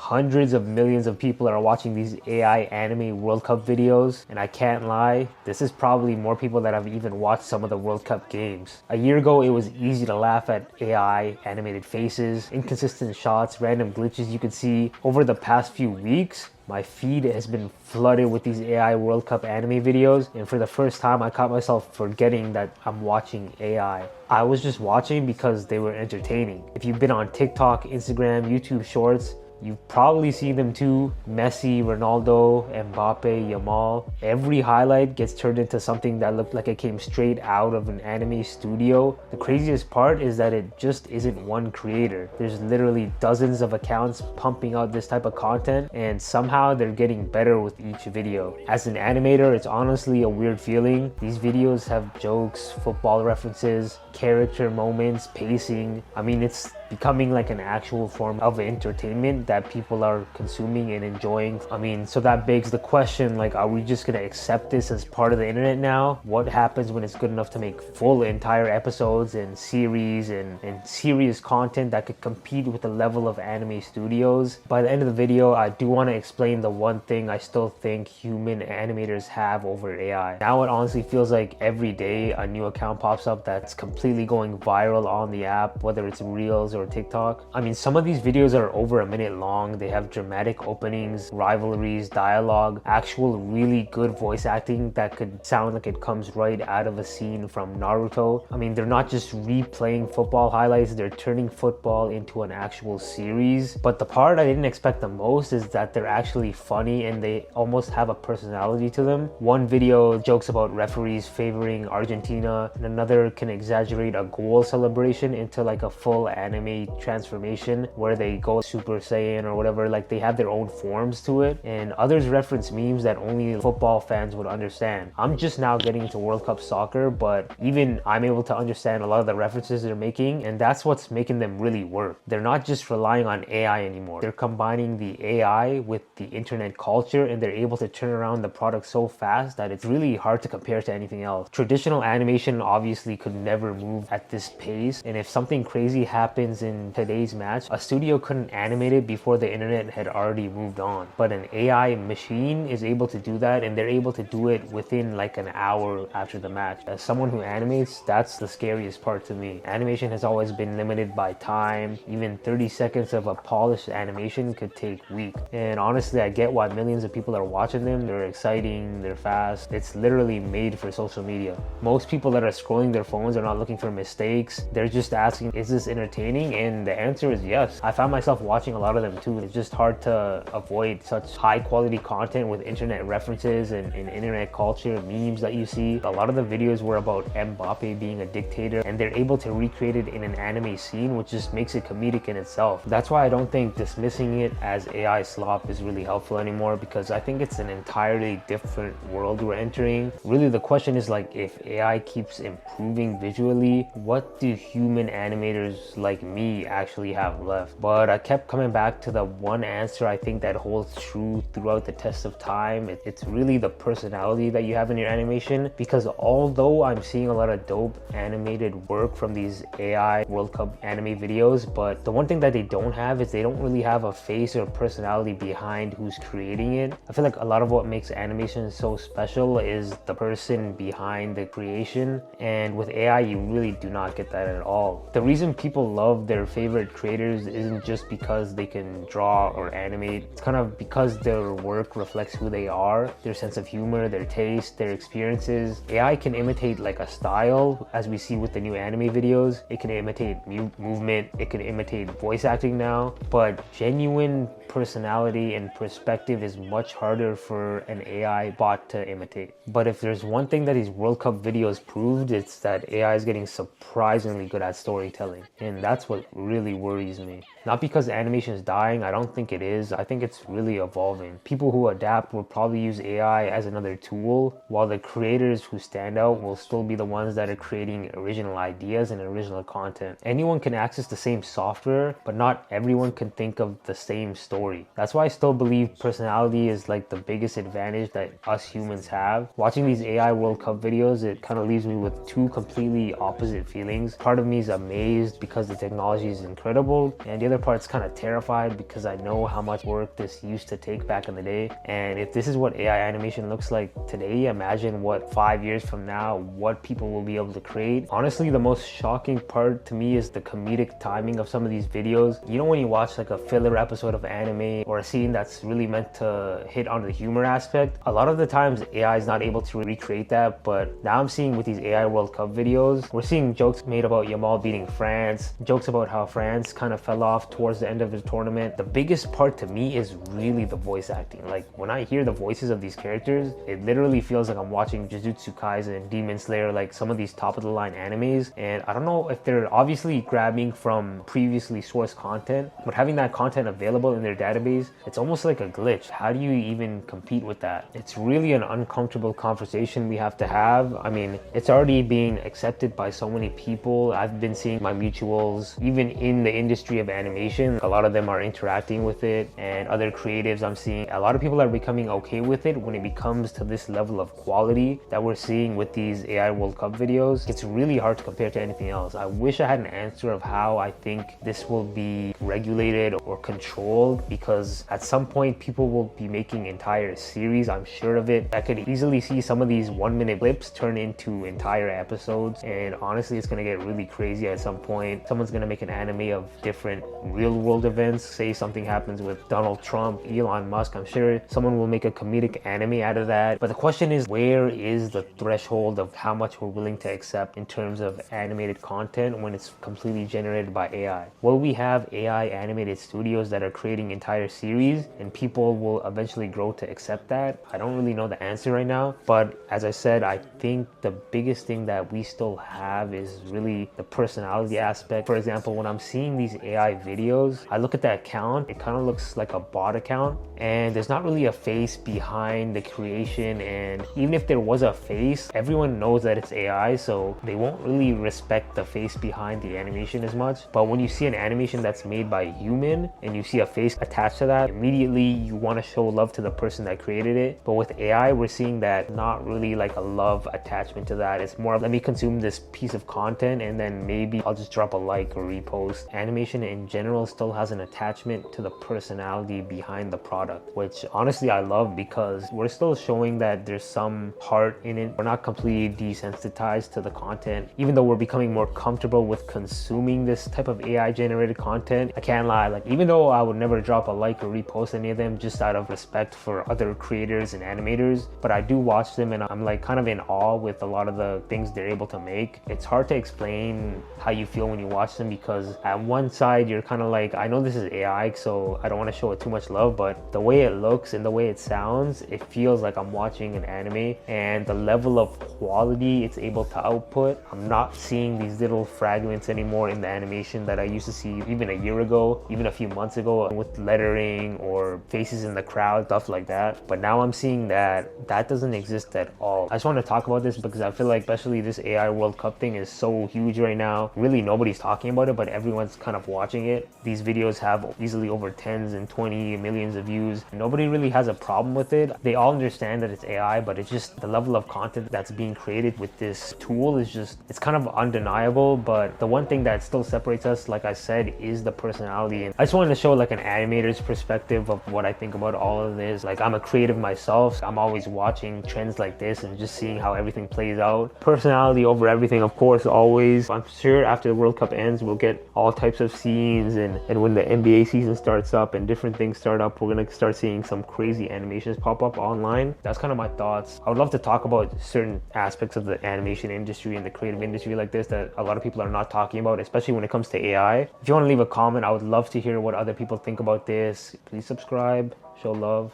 Hundreds of millions of people are watching these AI anime World Cup videos, and I can't lie, this is probably more people that have even watched some of the World Cup games. A year ago, it was easy to laugh at AI animated faces, inconsistent shots, random glitches you could see. Over the past few weeks, my feed has been flooded with these AI World Cup anime videos, and for the first time I caught myself forgetting that I'm watching AI. I was just watching because they were entertaining. If you've been on TikTok, Instagram, YouTube Shorts, you've probably seen them too. Messi, Ronaldo, Mbappe, Yamal. Every highlight gets turned into something that looked like it came straight out of an anime studio. The craziest part is that it just isn't one creator. There's literally dozens of accounts pumping out this type of content, and somehow they're getting better with each video. As an animator, it's honestly a weird feeling. These videos have jokes, football references, character moments, pacing. I mean, it's becoming like an actual form of entertainment that people are consuming and enjoying. I mean, so that begs the question, like, are we just gonna accept this as part of the internet now? What happens when it's good enough to make full entire episodes and series and serious content that could compete with the level of anime studios? By the end of the video, I do want to explain the one thing I still think human animators have over AI. Now it honestly feels like every day a new account pops up that's completely going viral on the app, whether it's Reels or TikTok. I mean, some of these videos are over a minute long. They have dramatic openings, rivalries, dialogue, actual really good voice acting that could sound like it comes right out of a scene from Naruto. I mean, they're not just replaying football highlights, they're turning football into an actual series. But the part I didn't expect the most is that they're actually funny and they almost have a personality to them. One video jokes about referees favoring Argentina, and another can exaggerate a goal celebration into like a full anime transformation where they go Super Saiyan or whatever. Like, they have their own forms to it, and others reference memes that only football fans would understand. I'm just now getting into World Cup soccer, but even I'm able to understand a lot of the references they're making, and that's what's making them really work. They're not just relying on AI anymore. They're combining the AI with the internet culture, and they're able to turn around the product so fast that it's really hard to compare to anything else. Traditional animation obviously could never move at this pace, and if something crazy happens in today's match, a studio couldn't animate it before the internet had already moved on. But an AI machine is able to do that, and they're able to do it within like an hour after the match. As someone who animates, that's the scariest part to me. Animation has always been limited by time. Even 30 seconds of a polished animation could take weeks. And honestly, I get why millions of people are watching them. They're exciting, they're fast. It's literally made for social media. Most people that are scrolling their phones are not looking for mistakes. They're just asking, is this entertaining? And the answer is yes. I found myself watching a lot of them too. It's just hard to avoid such high quality content with internet references and internet culture, memes that you see. A lot of the videos were about Mbappe being a dictator, and they're able to recreate it in an anime scene, which just makes it comedic in itself. That's why I don't think dismissing it as AI slop is really helpful anymore, because I think it's an entirely different world we're entering. Really, the question is, like, if AI keeps improving visually, what do human animators like me actually have left? But I kept coming back to the one answer I think that holds true throughout the test of time. It's really the personality that you have in your animation, because although I'm seeing a lot of dope animated work from these AI World Cup anime videos, but the one thing that they don't have is they don't really have a face or personality behind who's creating it. I feel like a lot of what makes animation so special is the person behind the creation, and with AI you really do not get that at all. The reason people love their favorite creators isn't just because they can draw or animate. It's kind of because their work reflects who they are, their sense of humor, their taste, their experiences. AI can imitate like a style, as we see with the new anime videos. It can imitate movement, it can imitate voice acting now, but genuine personality and perspective is much harder for an AI bot to imitate. But if there's one thing that these World Cup videos proved, it's that AI is getting surprisingly good at storytelling, and that's what really worries me. Not because animation is dying, I don't think it is. I think it's really evolving. People who adapt will probably use AI as another tool, while the creators who stand out will still be the ones that are creating original ideas and original content. Anyone can access the same software, but not everyone can think of the same story. That's why I still believe personality is like the biggest advantage that us humans have. Watching these AI World Cup videos, it kind of leaves me with two completely opposite feelings. Part of me is amazed because the technology is incredible, and the other other part's kind of terrified because I know how much work this used to take back in the day. And if this is what AI animation looks like today, imagine what 5 years from now, what people will be able to create. Honestly, the most shocking part to me is the comedic timing of some of these videos. You know, when you watch like a filler episode of anime or a scene that's really meant to hit on the humor aspect, a lot of the times AI is not able to recreate that. But now I'm seeing with these AI World Cup videos, we're seeing jokes made about Yamal beating France, jokes about how France kind of fell off towards the end of the tournament. The biggest part to me is really the voice acting. Like when I hear the voices of these characters, it literally feels like I'm watching Jujutsu Kaisen, Demon Slayer, like some of these top of the line animes. And I don't know if they're obviously grabbing from previously sourced content, but having that content available in their database, it's almost like a glitch. How do you even compete with that? It's really an uncomfortable conversation we have to have. I mean, it's already being accepted by so many people. I've been seeing my mutuals, even in the industry of animation, a lot of them are interacting with it, and other creatives I'm seeing, a lot of people are becoming okay with it when it becomes to this level of quality that we're seeing with these AI World Cup videos. It's really hard to compare to anything else. I wish I had an answer of how I think this will be regulated or controlled, because at some point people will be making entire series, I'm sure of it. I could easily see some of these 1-minute clips turn into entire episodes, and honestly it's gonna get really crazy at some point. Someone's gonna make an anime of different real world events. Say something happens with Donald Trump, Elon Musk, I'm sure someone will make a comedic anime out of that. But the question is, where is the threshold of how much we're willing to accept in terms of animated content when it's completely generated by AI? Will we have AI animated studios that are creating entire series and people will eventually grow to accept that? I don't really know the answer right now, but as I said, I think the biggest thing that we still have is really the personality aspect. For example, when I'm seeing these AI videos, I look at that account, it kind of looks like a bot account, and there's not really a face behind the creation. And even if there was a face, everyone knows that it's AI, so they won't really respect the face behind the animation as much. But when you see an animation that's made by a human and you see a face attached to that, immediately you want to show love to the person that created it. But with AI, we're seeing that not really like a love attachment to that. It's more, let me consume this piece of content and then maybe I'll just drop a like or repost. Animation in general still has an attachment to the personality behind the product, which honestly I love, because we're still showing that there's some heart in it. We're not completely desensitized to the content, even though we're becoming more comfortable with consuming this type of AI generated content. I can't lie, like even though I would never drop a like or repost any of them just out of respect for other creators and animators, but I do watch them and I'm like kind of in awe with a lot of the things they're able to make. It's hard to explain how you feel when you watch them, because at one side you're kind of like, I know this is AI, so I don't want to show it too much love, but the way it looks and the way it sounds, it feels like I'm watching an anime. And the level of quality it's able to output, I'm not seeing these little fragments anymore in the animation that I used to see even a year ago, even a few months ago, with lettering or faces in the crowd, stuff like that. But now I'm seeing that that doesn't exist at all. I just want to talk about this because I feel like especially this AI World Cup thing is so huge right now. Really nobody's talking about it, but everyone's kind of watching it. These videos have easily over tens and 20 millions of views. Nobody really has a problem with it. They all understand that it's AI, but it's just the level of content that's being created with this tool is just, it's kind of undeniable. But the one thing that still separates us, like I said, is the personality. And I just wanted to show like an animator's perspective of what I think about all of this. Like, I'm a creative myself. I'm always watching trends like this and just seeing how everything plays out. Personality over everything, of course, always. I'm sure after the World Cup ends, we'll get all types of scenes, and when the NBA season starts up and different things start up, we're gonna start seeing some crazy animations pop up online. That's kind of my thoughts. I would love to talk about certain aspects of the animation industry and the creative industry like this that a lot of people are not talking about, especially when it comes to AI. If you want to leave a comment, I would love to hear what other people think about this. Please subscribe, show love.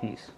Peace.